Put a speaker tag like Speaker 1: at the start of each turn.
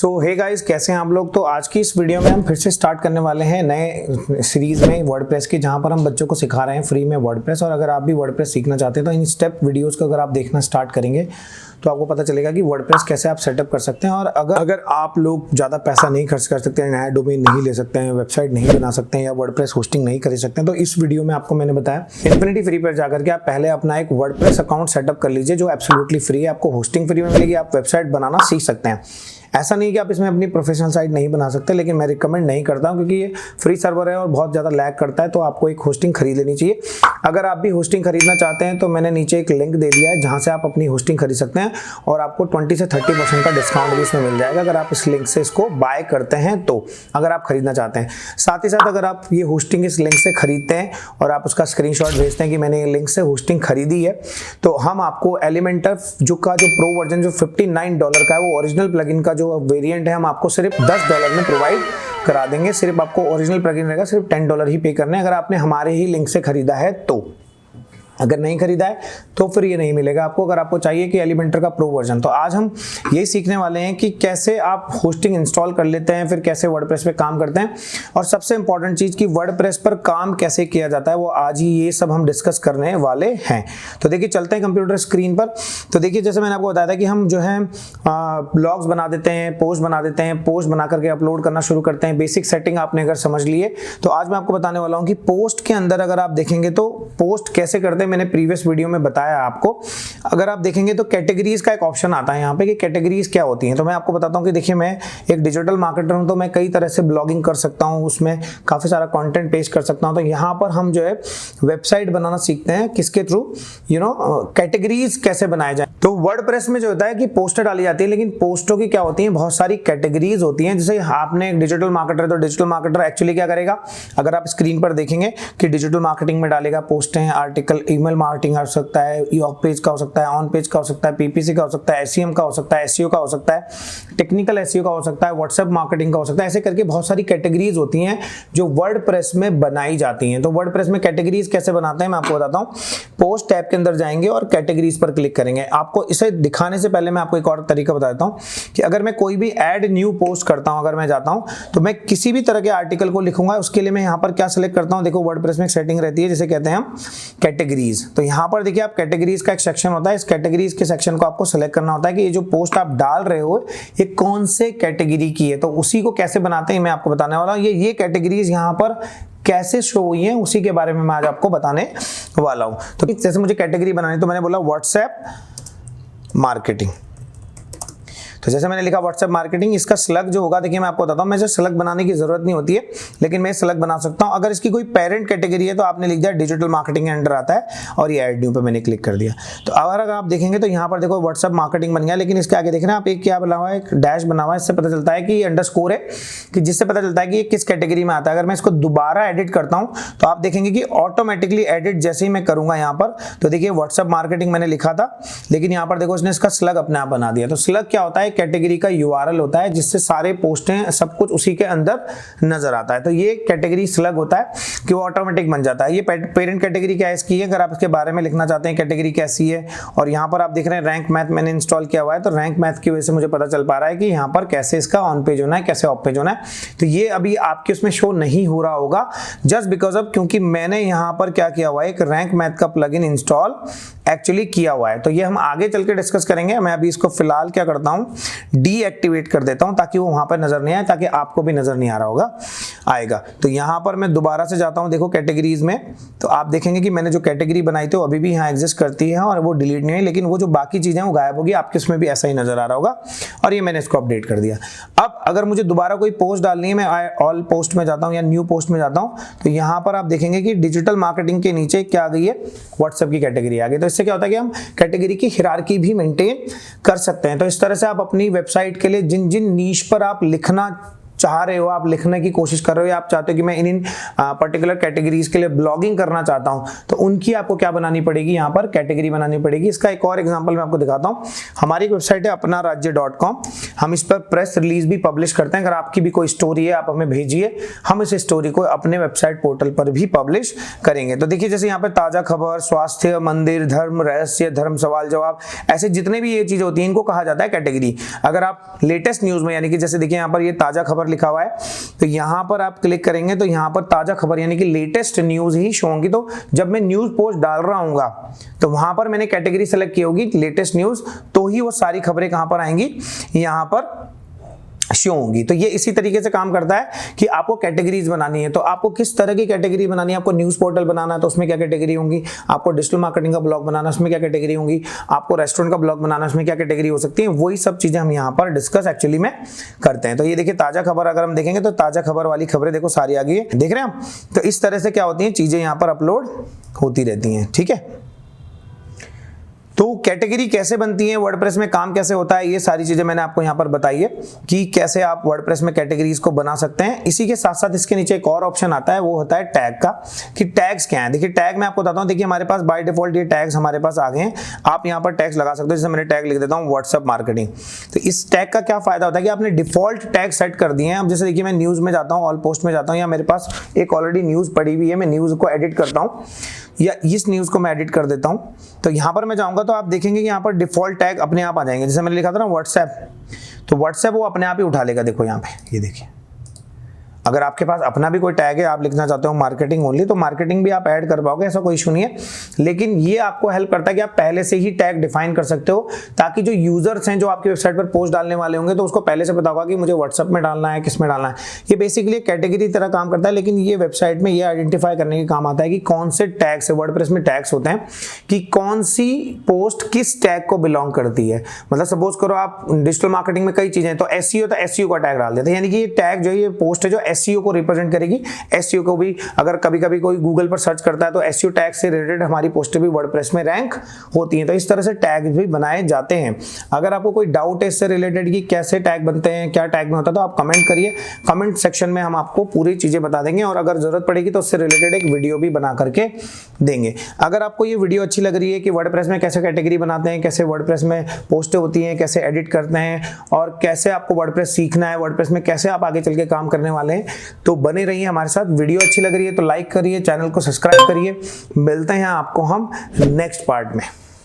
Speaker 1: सो hey guys, कैसे हैं आप लोग। तो आज की इस वीडियो में हम फिर से स्टार्ट करने वाले हैं नए सीरीज में वर्डप्रेस की, जहां पर हम बच्चों को सिखा रहे हैं फ्री में वर्डप्रेस। और अगर आप भी वर्डप्रेस सीखना चाहते हैं तो इन स्टेप वीडियोस को अगर आप देखना स्टार्ट करेंगे तो आपको पता चलेगा कि वर्डप्रेस कैसे आप सेटअप कर सकते हैं। और अगर आप लोग ज़्यादा पैसा नहीं खर्च कर सकते हैं, नया डोमेन नहीं ले सकते हैं, वेबसाइट नहीं बना सकते हैं या वर्डप्रेस होस्टिंग नहीं कर सकते हैं, तो इस वीडियो में आपको मैंने बताया इन्फिनिटी फ्री पर जाकर के आप पहले अपना एक वर्डप्रेस अकाउंट सेटअप कर लीजिए, जो एब्सोल्युटली फ्री है। आपको होस्टिंग फ्री में मिलेगी, आप वेबसाइट बनाना सीख सकते हैं। ऐसा नहीं कि आप इसमें अपनी प्रोफेशनल साइट नहीं बना सकते, लेकिन मैं रिकमेंड नहीं करता हूं क्योंकि ये फ्री सर्वर है और बहुत ज़्यादा लैग करता है। तो आपको एक होस्टिंग खरीद लेनी चाहिए। अगर आप भी होस्टिंग खरीदना चाहते हैं तो मैंने नीचे एक लिंक दे दिया है जहां से आप अपनी होस्टिंग खरीद सकते हैं और आपको 20 से 30% का डिस्काउंट भी इसमें मिल जाएगा अगर आप इस लिंक से इसको बाय करते हैं तो, अगर आप खरीदना चाहते हैं। साथ ही साथ अगर आप ये होस्टिंग इस लिंक से खरीदते हैं और आप उसका स्क्रीनशॉट भेजते हैं कि मैंने ये लिंक से होस्टिंग खरीदी है, तो हम आपको एलिमेंटर जो प्रो वर्जन जो $59 का है, वो ओरिजिनल प्लगइन का जो वेरिएंट है, हम आपको सिर्फ $10 में प्रोवाइड करा देंगे। सिर्फ आपको ओरिजिनल प्लगइन रहेगा, सिर्फ $10 ही पे करने अगर आपने हमारे ही लिंक से खरीदा है तो। अगर नहीं खरीदा है तो फिर ये नहीं मिलेगा आपको, अगर आपको चाहिए कि एलिमेंटर का प्रो वर्जन। तो आज हम यही सीखने वाले हैं कि कैसे आप होस्टिंग इंस्टॉल कर लेते हैं, फिर कैसे वर्डप्रेस पे काम करते हैं, और सबसे इंपॉर्टेंट चीज कि वर्डप्रेस पर काम कैसे किया जाता है, वो आज ही ये सब हम डिस्कस करने वाले हैं। तो देखिए, चलते हैं कंप्यूटर स्क्रीन पर। तो देखिए, जैसे मैंने आपको बताया था कि हम जो है ब्लॉग्स बना देते हैं, पोस्ट बना देते हैं, पोस्ट बना करके अपलोड करना शुरू करते हैं। बेसिक सेटिंग आपने अगर समझ लिए तो आज मैं आपको बताने वाला हूँ कि पोस्ट के अंदर अगर आप देखेंगे तो पोस्ट कैसे करते हैं। मैंने प्रीवियस वीडियो में बताया आपको। अगर आप देखेंगे तो कैटेगरीज का एक ऑप्शन आता है यहाँ पे कि कैटेगरीज क्या होती हैं। तो मैं आपको बताता हूँ कि देखिए, मैं एक डिजिटल मार्केटर हूँ, तो मैं कई तरह से ब्लॉगिंग कर सकता हूँ, उसमें काफी सारा कंटेंट पेश कर सकता हूँ। तो यहाँ पर हम जो है वेबसाइट बनाना सीखते हैं, किसके थ्रू, कैटेगरीज कैसे बनाए जाए। तो वर्डप्रेस में जो होता है कि पोस्टर डाली जाती है, लेकिन पोस्टों की क्या होती है, बहुत सारी कैटेगरीज होती हैं। जैसे आपने एक डिजिटल मार्केटर, तो डिजिटल मार्केटर एक्चुअली क्या करेगा, अगर आप स्क्रीन पर देखेंगे कि डिजिटल मार्केटिंग में डालेगा पोस्ट हैं, आर्टिकल, ईमेल मार्केटिंग हो सकता है, ऑफ पेज का हो सकता है, ऑन पेज का हो सकता है, पीपीसी का हो सकता है, एसईएम का हो सकता है, एसईओ का हो सकता है, टेक्निकल एसईओ का हो सकता है, व्हाट्सएप मार्केटिंग का हो सकता है। ऐसे करके बहुत सारी कैटेगरीज होती हैं जो वर्डप्रेस में बनाई जाती हैं। तो वर्डप्रेस में कैटेगरीज कैसे बनाते हैं मैं आपको बताता हूं। पोस्ट टैब के अंदर जाएंगे और कैटेगरीज पर क्लिक करेंगे। आपको इसे दिखाने से पहले मैं आपको एक और तरीका बता देता हूं कि अगर मैं कोई भी ऐड न्यू पोस्ट करता हूं, अगर मैं जाता हूं तो मैं किसी भी तरह के आर्टिकल को लिखूंगा, उसके लिए मैं यहां पर क्या सेलेक्ट करता हूं। देखो, वर्डप्रेस में एक सेटिंग रहती है जिसे कहते हैं हम कैटेगरीज। तो यहां पर देखिए, आप कैटेगरीज का एक सेक्शन होता है। इस कैटेगरीज के सेक्शन को आपको सेलेक्ट करना होता है कि ये जो पोस्ट आप डाल रहे हो ये कौन से कैटेगरी की है। तो उसी को कैसे बनाते हैं मैं आपको बताने वाला हूं। ये कैटेगरीज यहां पर कैसे शो हुई हैं उसी के बारे में मैं आज आपको बताने वाला हूं। तो जैसे मुझे कैटेगरी बनानी, तो मैंने बोला व्हाट्सएप मार्केटिंग। तो जैसे मैंने लिखा व्हाट्सएप मार्केटिंग, इसका स्लग जो होगा, देखिए मैं आपको बताता हूं, मैं स्लग बनाने की जरूरत नहीं होती है, लेकिन मैं स्लग बना सकता हूं। अगर इसकी कोई पेरेंट कैटेगरी है तो आपने लिख दिया डिजिटल मार्केटिंग के अंडर आता है और ये ऐड न्यू पे मैंने क्लिक कर दिया। तो अगर आप देखेंगे तो यहाँ पर देखो व्हाट्सएप मार्केटिंग बन गया, लेकिन इसके आगे देख रहे हैं आप, एक क्या बना हुआ है, एक डैश बना हुआ है। इससे पता चलता है कि ये अंडरस्कोर है, कि जिससे पता चलता है कि ये किस कैटेगरी में आता है। अगर मैं इसको दोबारा एडिट करता हूं तो आप देखेंगे कि ऑटोमेटिकली एडिट जैसे ही मैं करूंगा यहाँ पर, तो देखिए व्हाट्सएप मार्केटिंग मैंने लिखा था, लेकिन यहाँ पर देखो इसने इसका स्लग अपने आप बना दिया। तो स्लग क्या होता है, कैटेगरी का URL होता है जिससे सारे पोस्टें सब कुछ उसी के अंदर नजर आता है। तो ये कैटेगरी स्लग होता है कि वो ऑटोमेटिक बन जाता है। ये पेरेंट कैटेगरी क्या है इसकी है, अगर आप इसके बारे में लिखना चाहते हैं कैटेगरी कैसी है। और यहाँ पर आप देख रहे हैं रैंक मैथ मैंने इंस्टॉल किया हुआ है, तो रैंक मैथ की वजह से मुझे पता चल पा रहा है कि यहाँ पर कैसे इसका ऑन पेज होना है, कैसे ऑफ पेज होना है। तो ये अभी आपके उसमें शो नहीं हो रहा होगा, जस्ट बिकॉज ऑफ क्योंकि मैंने यहाँ पर क्या किया हुआ है, एक रैंक मैथ का प्लगइन इंस्टॉल एक्चुअली किया हुआ है। तो ये हम आगे चल के डिस्कस करेंगे। मैं अभी इसको फिलहाल क्या करता हूँ, डीएक्टिवेट कर देता हूं ताकि वो वहां पर नजर नहीं आए, ताकि आपको भी नजर नहीं आ रहा होगा, आएगा। तो यहां पर मैं दोबारा से जाता हूं, देखो कैटेगरीज में, तो आप देखेंगे कि मैंने जो कैटेगरी बनाई थी वो अभी भी यहां एग्जिस्ट करती है और वो डिलीट नहीं है, लेकिन वो जो बाकी चीजें वो गायब होगी। आपके इसमें भी ऐसा ही नजर आ रहा होगा और ये मैंने इसको अपडेट कर दिया। अब अगर मुझे दोबारा कोई पोस्ट डालनी है, मैं ऑल पोस्ट में जाता हूं या न्यू पोस्ट में जाता हूं, तो यहां पर आप देखेंगे कि डिजिटल मार्केटिंग के नीचे क्या आ गई है, व्हाट्सएप की कैटेगरी आ गई। तो इससे क्या होता है कि हम कैटेगरी की हिरार्की भी मेंटेन कर सकते हैं। तो इस तरह से आप अपनी वेबसाइट के लिए जिन जिन नीश पर आप लिखना चाह रहे हो, आप लिखने की कोशिश कर रहे हो, या आप चाहते हो कि मैं इन पर्टिकुलर कैटेगरीज के लिए ब्लॉगिंग करना चाहता हूं, तो उनकी आपको क्या बनानी पड़ेगी, यहाँ पर कैटेगरी बनानी पड़ेगी। इसका एक और एग्जांपल मैं आपको दिखाता हूं। हमारी वेबसाइट है अपनाराज्य.com, हम इस पर प्रेस रिलीज भी पब्लिश करते हैं। अगर आपकी भी कोई स्टोरी है आप हमें भेजिए, हम इस स्टोरी को अपने वेबसाइट पोर्टल पर भी पब्लिश करेंगे। तो देखिए जैसे यहाँ पे ताजा खबर, स्वास्थ्य, मंदिर, धर्म, रहस्य, धर्म, सवाल जवाब, ऐसे जितने भी ये चीजें होती हैं इनको कहा जाता है कैटेगरी। अगर आप लेटेस्ट न्यूज में, यानी कि जैसे देखिए यहाँ पर ये ताजा खबर लिखा हुआ है, तो यहाँ पर आप क्लिक करेंगे तो यहाँ पर ताजा खबर यानी कि लेटेस्ट न्यूज ही शो होंगी। तो जब मैं न्यूज पोस्ट डाल रहा हूँगा तो वहां पर मैंने कैटेगरी सेलेक्ट की होगी लेटेस्ट न्यूज, तो ही वो सारी खबरें कहां पर आएंगी, यहाँ पर शो होंगी। तो ये इसी तरीके से काम करता है कि आपको कैटेगरीज बनानी है। तो आपको किस तरह की कैटेगरी बनानी है, आपको न्यूज़ पोर्टल बनाना है तो उसमें क्या कैटेगरी होंगी, आपको डिजिटल मार्केटिंग का ब्लॉग बनाना है उसमें क्या कैटेगरी होंगी, आपको रेस्टोरेंट का ब्लॉग बनाना है उसमें क्या कैटेगरी हो सकती है, वही सब चीजें हम यहाँ पर डिस्कस एक्चुअली में करते हैं। तो ये देखिए ताजा खबर, अगर हम देखेंगे तो ताजा खबर वाली खबरें देखो सारी आ गई है, देख रहे हैं हम। तो इस तरह से क्या होती है, चीजें यहाँ पर अपलोड होती रहती हैं। ठीक है, तो कैटेगरी कैसे बनती है, वर्डप्रेस में काम कैसे होता है, ये सारी चीजें मैंने आपको यहाँ पर बताई है कि कैसे आप वर्डप्रेस में कैटेगरीज को बना सकते हैं। इसी के साथ साथ इसके नीचे एक और ऑप्शन आता है, वो होता है टैग का, कि टैग्स क्या है। देखिए टैग मैं आपको बताता हूँ, देखिए हमारे पास बाय डिफॉल्ट ये टैग्स हमारे पास आ गए हैं। आप यहाँ पर टैग्स लगा सकते हो, जैसे मैंने टैग लिख देता हूँ व्हाट्सएप मार्केटिंग। तो इस टैग का क्या फायदा होता है कि आपने डिफॉल्ट टैग सेट कर दिए हैं। अब जैसे देखिए मैं न्यूज में जाता हूँ, ऑल पोस्ट में जाता हूँ, या मेरे पास एक ऑलरेडी न्यूज पड़ी हुई है, मैं न्यूज को एडिट करता हूँ या इस न्यूज को मैं एडिट कर देता हूं, तो यहां पर मैं जाऊंगा तो आप देखेंगे कि यहां पर डिफॉल्ट टैग अपने आप आ जाएंगे। जैसे मैंने लिखा था ना व्हाट्सएप, तो व्हाट्सएप वो अपने आप ही उठा लेगा। देखो यहां पे, ये देखिए अगर आपके पास अपना भी कोई टैग है, आप लिखना चाहते हो मार्केटिंग ओनली, तो मार्केटिंग भी आप ऐड कर पाओगे, ऐसा कोई इशू नहीं है। लेकिन ये आपको हेल्प करता है कि आप पहले से ही टैग डिफाइन कर सकते हो, ताकि जो यूजर्स हैं जो आपकी वेबसाइट पर पोस्ट डालने वाले होंगे तो उसको पहले से पता होगा कि मुझे व्हाट्सएप में डालना है, किस में डालना है। ये बेसिकली कैटेगरी तरह काम करता है, लेकिन ये वेबसाइट में ये आइडेंटिफाई करने के काम आता है कि कौन से टैग से, वर्डप्रेस में टैग्स होते हैं कि कौन सी पोस्ट किस टैग को बिलोंग करती है। मतलब सपोज करो आप डिजिटल मार्केटिंग में कई चीजें, तो एसईओ, तो एसईओ का टैग डाल देते हैं, यानी कि ये टैग जो ये पोस्ट है जो एसईओ को रिप्रेजेंट करेगी। एसईओ को भी अगर कभी कभी कोई गूगल पर सर्च करता है तो एसईओ टैग से रिलेटेड हमारी पोस्टें भी वर्डप्रेस में रैंक होती हैं। तो इस तरह से टैग भी बनाए जाते हैं। अगर आपको कोई डाउट है इससे रिलेटेड कि कैसे टैग बनते हैं, क्या टैग में होता है, तो आप कमेंट करिए, कमेंट सेक्शन में हम आपको पूरी चीजें बता देंगे, और अगर जरूरत पड़ेगी तो उससे रिलेटेड एक वीडियो भी बना करके देंगे। अगर आपको ये वीडियो अच्छी लग रही है कि वर्डप्रेस में कैसे कैटेगरी बनाते हैं, कैसे वर्डप्रेस में पोस्टें होती हैं, कैसे एडिट करते हैं, और कैसे आपको वर्डप्रेस सीखना है, वर्डप्रेस में कैसे आप आगे चल के काम करने वाले हैं, तो बने रहिए हमारे साथ। वीडियो अच्छी लग रही है तो लाइक करिए, चैनल को सब्सक्राइब करिए। मिलते हैं आपको हम नेक्स्ट पार्ट में।